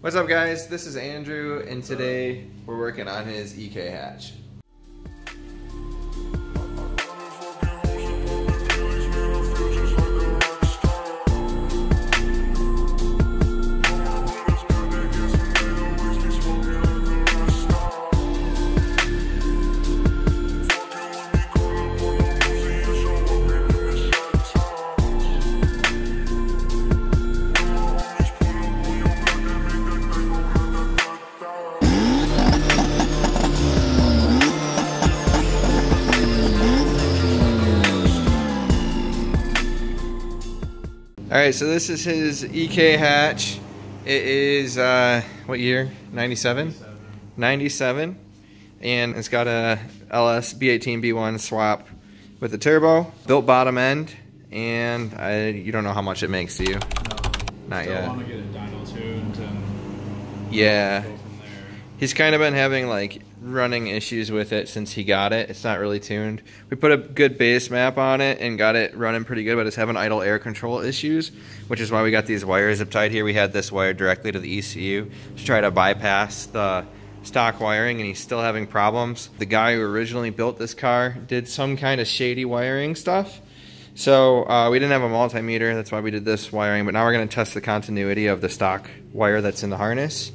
What's up guys, this is Andrew and today we're working on his EK hatch. Alright, so this is his EK hatch. It is, what year? 97? 97. And it's got a LS B18 B1 swap with the turbo. Built bottom end. And you don't know how much it makes, do you? No. Not yet. I want to get it dyno tuned and yeah. go from there. He's kind of been having like running issues with it since he got it. It's not really tuned. We put a good base map on it and got it running pretty good, but it's having idle air control issues, which is why we got these wires zip tied here. We had this wire directly to the ECU to try to bypass the stock wiring, and he's still having problems. The guy who originally built this car did some kind of shady wiring stuff. So we didn't have a multimeter, that's why we did this wiring, but now we're going to test the continuity of the stock wire that's in the harness.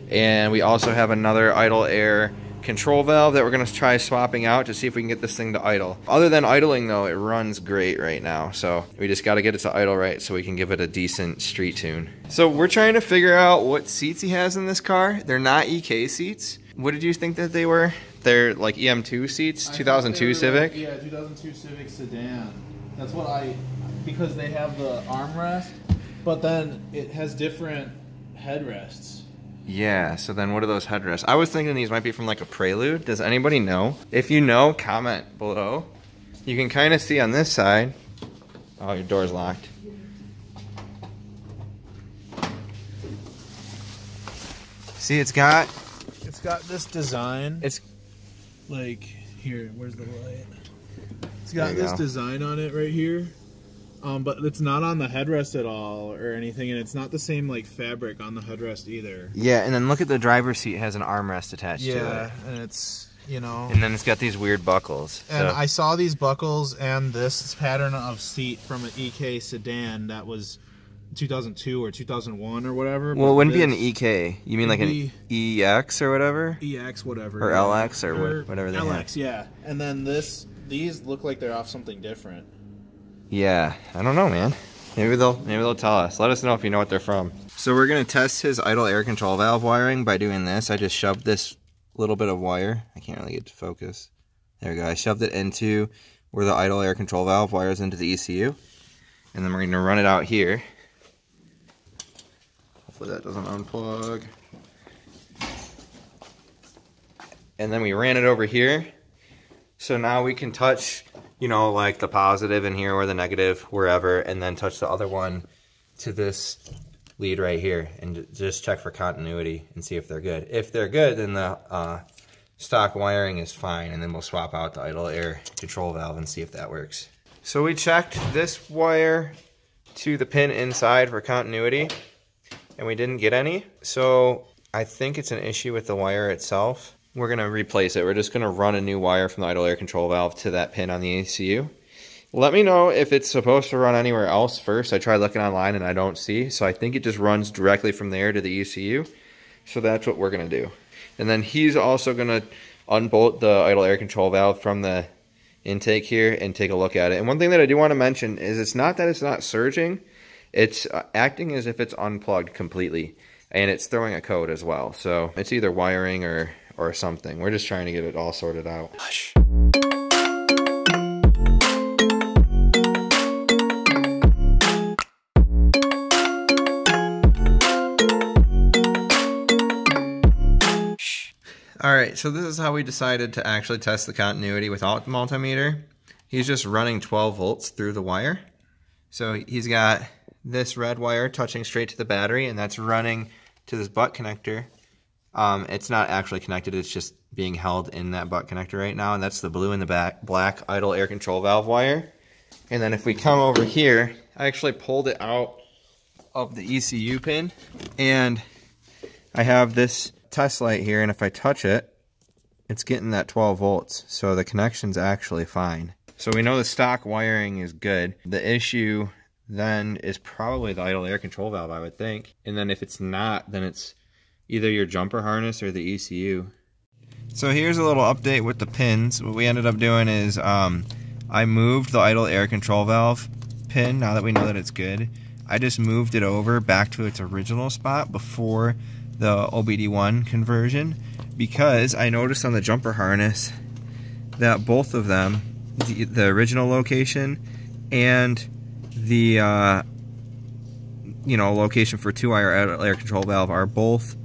And we also have another idle air control valve that we're going to try swapping out to see if we can get this thing to idle. Other than idling though, it runs great right now, so we just got to get it to idle right so we can give it a decent street tune. So we're trying to figure out what seats he has in this car. They're not EK seats. What did you think that they were? They're like EM2 seats, 2002 Civic? Like, yeah, 2002 Civic sedan. That's what because they have the armrest, but then it has different headrests. Yeah, so then what are those headrests? I was thinking these might be from like a Prelude. Does anybody know? If you know, comment below. You can kind of see on this side. Oh, your door's locked. See, it's got this design. It's like here. Where's the light? It's got this design on it right here. But it's not on the headrest at all or anything, and it's not the same like fabric on the headrest either. Yeah, and then look at the driver's seat, it has an armrest attached to it. Yeah, and it's, you know. And then it's got these weird buckles. And I saw these buckles and this pattern of seat from an EK sedan that was 2002 or 2001 or whatever. Well, it wouldn't be an EK. You mean like an EX or whatever? EX, whatever. Or LX or whatever they LX, have. yeah. And then these look like they're off something different. Yeah, I don't know, man. Maybe they'll tell us. Let us know if you know what they're from. So we're gonna test his idle air control valve wiring by doing this. I just shoved this little bit of wire. I can't really get to focus. There we go. I shoved it into where the idle air control valve wires into the ECU, and then we're gonna run it out here. Hopefully that doesn't unplug. And then we ran it over here. So now we can touch, you know, like the positive in here or the negative, wherever, and then touch the other one to this lead right here and just check for continuity and see if they're good. If they're good, then the stock wiring is fine, and then we'll swap out the idle air control valve and see if that works. So we checked this wire to the pin inside for continuity, and we didn't get any. So I think it's an issue with the wire itself. We're going to replace it. We're just going to run a new wire from the idle air control valve to that pin on the ECU. Let me know if it's supposed to run anywhere else first. I tried looking online and I don't see. So I think it just runs directly from there to the ECU. So that's what we're going to do. And then he's also going to unbolt the idle air control valve from the intake here and take a look at it. And one thing that I do want to mention is it's not that it's not surging. It's acting as if it's unplugged completely. And it's throwing a code as well. So it's either wiring or something. We're just trying to get it all sorted out. Hush. Alright, so this is how we decided to actually test the continuity without the multimeter. He's just running 12 volts through the wire. So he's got this red wire touching straight to the battery, and that's running to this butt connector. It's not actually connected, it's just being held in that butt connector right now, and that's the blue and the black idle air control valve wire. And then if we come over here, I actually pulled it out of the ECU pin, and I have this test light here, and if I touch it, it's getting that 12 volts, so the connection's actually fine. So we know the stock wiring is good. The issue then is probably the idle air control valve, I would think. And then if it's not, then it's either your jumper harness or the ECU. So here's a little update with the pins. What we ended up doing is I moved the idle air control valve pin, now that we know that it's good. I just moved it over back to its original spot before the OBD1 conversion, because I noticed on the jumper harness that both of them, the original location and the location for 2-wire air control valve, are both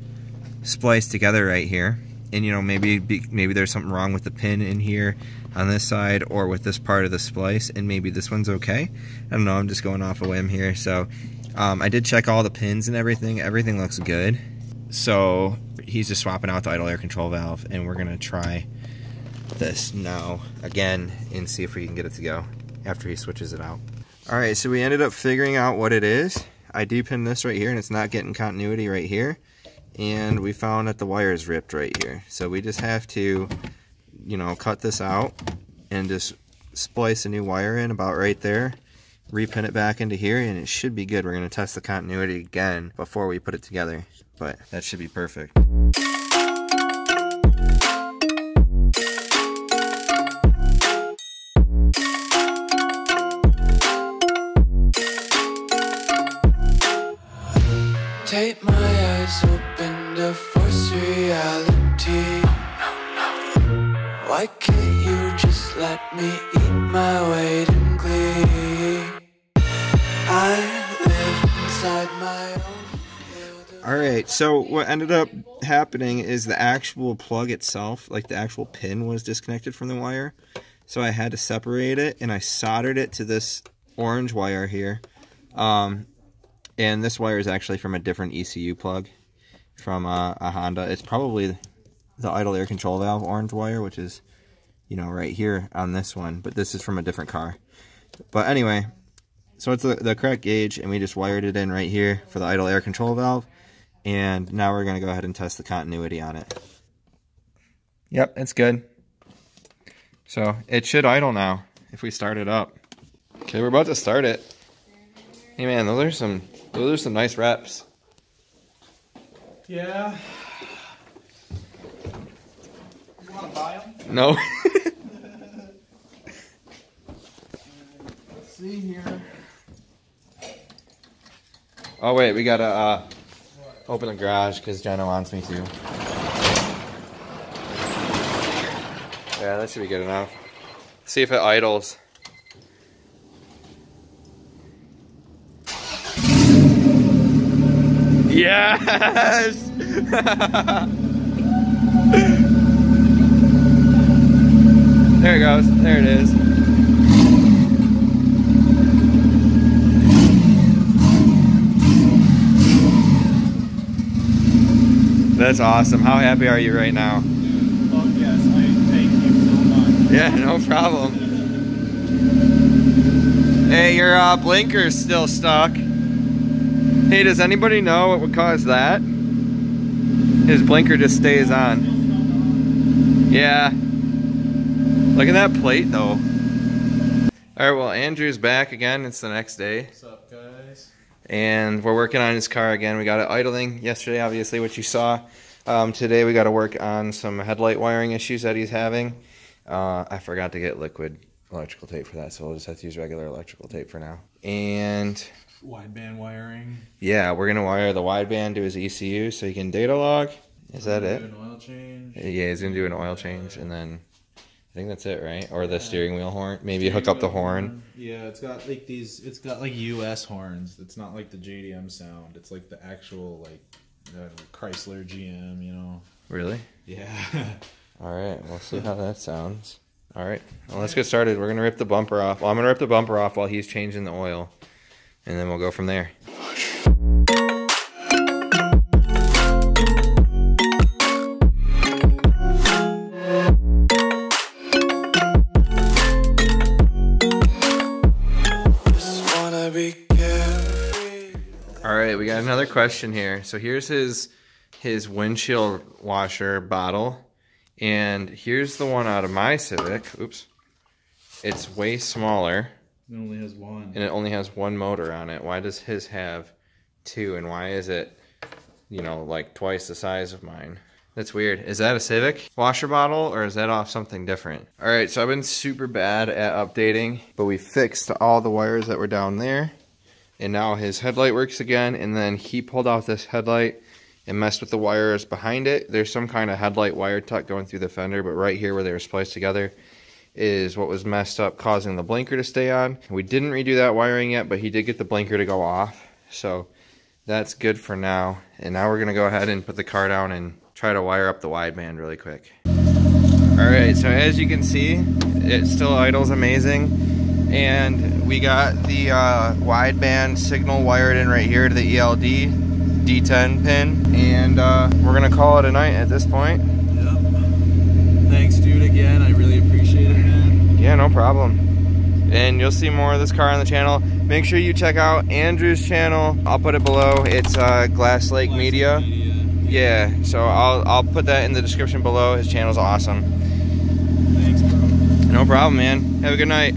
spliced together right here. And maybe there's something wrong with the pin in here on this side or with this part of the splice, and maybe this one's okay. I don't know, I'm just going off a whim here. So I did check all the pins and everything. Everything looks good. So he's just swapping out the idle air control valve, and we're gonna try this now again and see if we can get it to go after he switches it out. Alright, so we ended up figuring out what it is. I depinned this right here, and it's not getting continuity right here. And we found that the wire is ripped right here. So we just have to, cut this out and just splice a new wire in about right there. Repin it back into here, and it should be good. We're going to test the continuity again before we put it together, but that should be perfect. Take my eyes open to force reality. Why can't you just let me eat my weight in glee? I live inside my own. Alright, so what ended up happening is the actual plug itself, like the actual pin, was disconnected from the wire. So I had to separate it, and I soldered it to this orange wire here. And this wire is actually from a different ECU plug from a Honda. It's probably the idle air control valve orange wire, which is, right here on this one. But this is from a different car. But anyway, so it's the correct gauge, and we just wired it in right here for the idle air control valve. And now we're going to go ahead and test the continuity on it. Yep, it's good. So it should idle now if we start it up. Okay, we're about to start it. Hey man, those are some nice reps. Yeah. You want to buy them? No. Let's see here. Oh wait, we gotta open the garage because Jenna wants me to. Yeah, that should be good enough. See if it idles. Yes! There it goes. There it is. That's awesome. How happy are you right now? Oh yes, I thank you so much. Yeah, no problem. Hey, your blinker's still stuck. Hey, does anybody know what would cause that? His blinker just stays on. Yeah. Look at that plate, though. Alright, well, Andrew's back again. It's the next day. What's up, guys? And we're working on his car again. We got it idling yesterday, obviously, which you saw. Today we got to work on some headlight wiring issues that he's having. I forgot to get liquid electrical tape for that, so we'll just have to use regular electrical tape for now. And Wideband wiring. yeah, we're gonna wire the wideband to his ECU so he can data log. Is that it? Do an oil change. Yeah, he's gonna do an oil change, and then I think that's it, right? Or the steering wheel horn. Maybe hook up the horn. Yeah, it's got like these. It's got like US horns. It's not like the JDM sound. It's like the actual like Chrysler GM. You know. Really? Yeah. All right, we'll see how that sounds. All right, well, let's get started. We're gonna rip the bumper off. Well, I'm gonna rip the bumper off while he's changing the oil, and then we'll go from there. All right, we got another question here. So here's his his windshield washer bottle. And here's the one out of my Civic. Oops. It's way smaller. It only has one. And it only has one motor on it. Why does his have two? And why is it, you know, like twice the size of mine? That's weird. Is that a Civic washer bottle or is that off something different? All right, so I've been super bad at updating, but we fixed all the wires that were down there. And now his headlight works again. And then he pulled off this headlight and messed with the wires behind it. There's some kind of headlight wire tuck going through the fender, but right here where they were spliced together is what was messed up, causing the blinker to stay on. We didn't redo that wiring yet, but he did get the blinker to go off. So that's good for now. And now we're gonna go ahead and put the car down and try to wire up the wideband really quick. All right, so as you can see, it still idles amazing. And we got the wideband signal wired in right here to the ELD D10 pin, and we're gonna call it a night at this point. Yep. Thanks, dude, again. I really appreciate it, man. Yeah, no problem. And you'll see more of this car on the channel. Make sure you check out Andrew's channel. I'll put it below. It's Glass Lake Media. Yeah, so I'll put that in the description below. His channel's awesome. Thanks, bro. No problem, man. Have a good night.